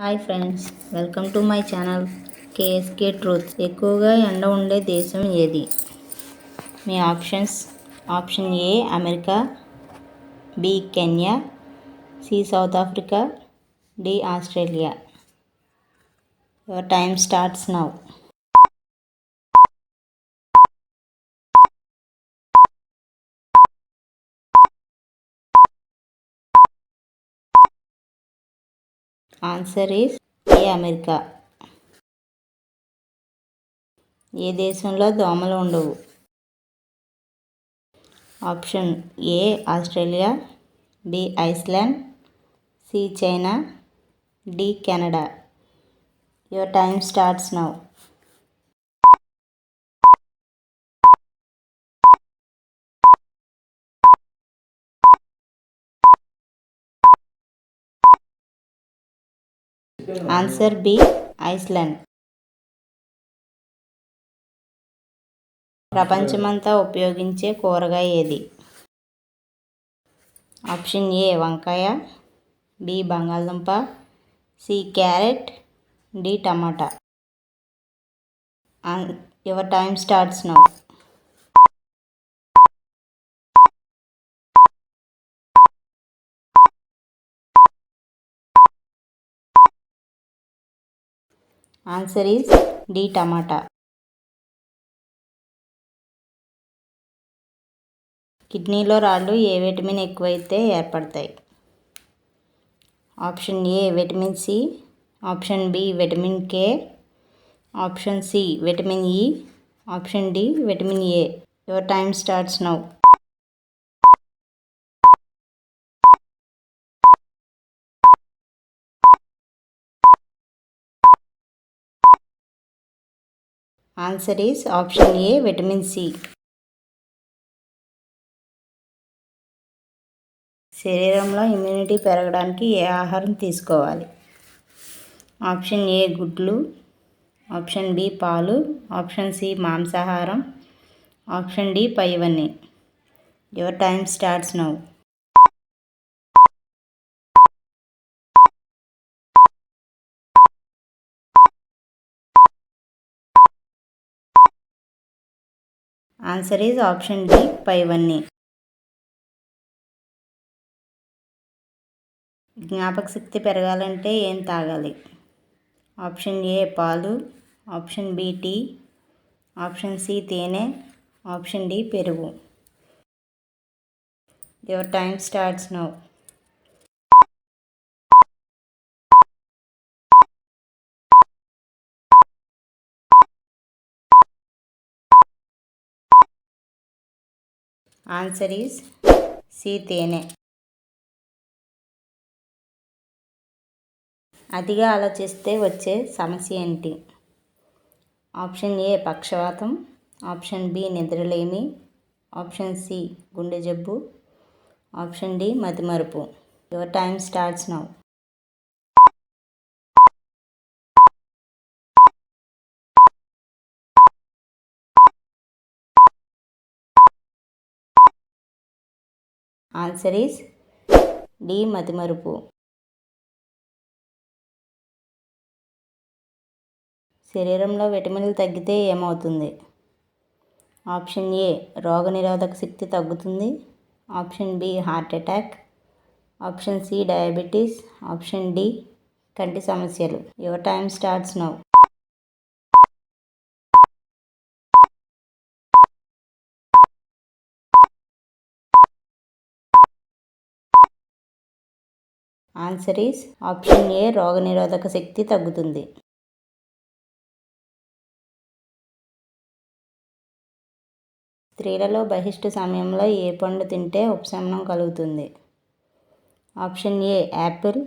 Hi friends, welcome to my channel KSK truth. ఎక్కువగా ఎండ ఉండే దేశం ఏది? మీ options: option A America, B Kenya, C South Africa, D Australia. Your time starts now. Answer is A America. ఏ దేశంలో దోమలు ఉండవు? Option A Australia, B Iceland, C China, D Canada. Your time starts now. Answer B Iceland. ప్రపంచమంతా ఉపయోగించే కూరగాయ ఏది? Option A వంకాయ, B బంగాళదుంప, C carrot, D tomato. Your time starts now. Answer is the tomato. కిడ్నీలో రాళ్ళు ఏ vitamin ఎక్కువైతే ఏర్పడతాయి? Option A vitamin C, option B vitamin K, option C vitamin E, option D vitamin A. Your time starts now. Answer is option A vitamin C. శరీరంలో immunity పెరగడానికి ఏ ఆహారం తీసుకోవాలి? ఆప్షన్ ఏ గుడ్లు, ఆప్షన్ బి పాలు, option C మాంసాహారం, option D పైవన్నీ. Your time starts now. Answer is option D పైవన్నీ. జ్ఞాపక శక్తి పెరగాలంటే ఏం తాగాలి? ఆప్షన్ ఏ పాలు, option B tea, option C తేనె, ఆప్షన్ డి పెరుగు. Your time starts now. Answer is C తేనె. అతిగా ఆలోచిస్తే వచ్చే సమస్య ఏంటి? ఆప్షన్ ఏ పక్షవాతం, ఆప్షన్ బి నిద్రలేమి, ఆప్షన్ సి గుండె జబ్బు, ఆప్షన్ డి మతిమరుపు. Your time starts now. Answer is D మతిమరుపు. శరీరంలో విటమిన్లు తగ్గితే ఏమవుతుంది? ఆప్షన్ ఏ రోగనిరోధక శక్తి తగ్గుతుంది, option B heart attack, option C diabetes, option D కంటి సమస్యలు. Your time starts now. Answer is option A రోగనిరోధక శక్తి తగ్గుతుంది. స్త్రీలలో బహిష్టు సమయంలో ఏ పండు తింటే ఉపశమనం కలుగుతుంది? Option A apple,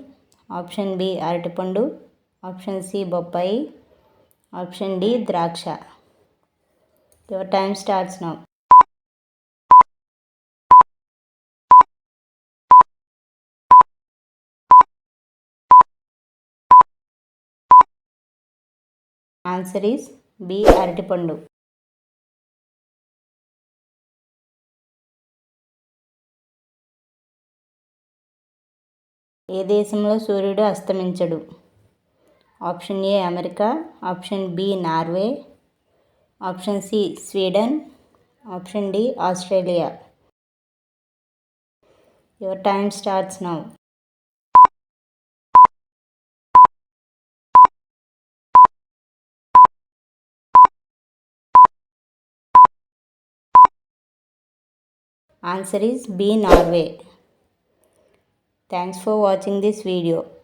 option B అరటిపండు, ఆప్షన్ సి బొప్పాయి, ఆప్షన్ డి ద్రాక్ష. Your time starts now. Answer is B అరటిపండు. ఏ దేశంలో సూర్యుడు అస్తమించడు? Option A America, option B Norway, option C Sweden, option D Australia. Your time starts now. Answer is B, Norway. Thanks for watching this video.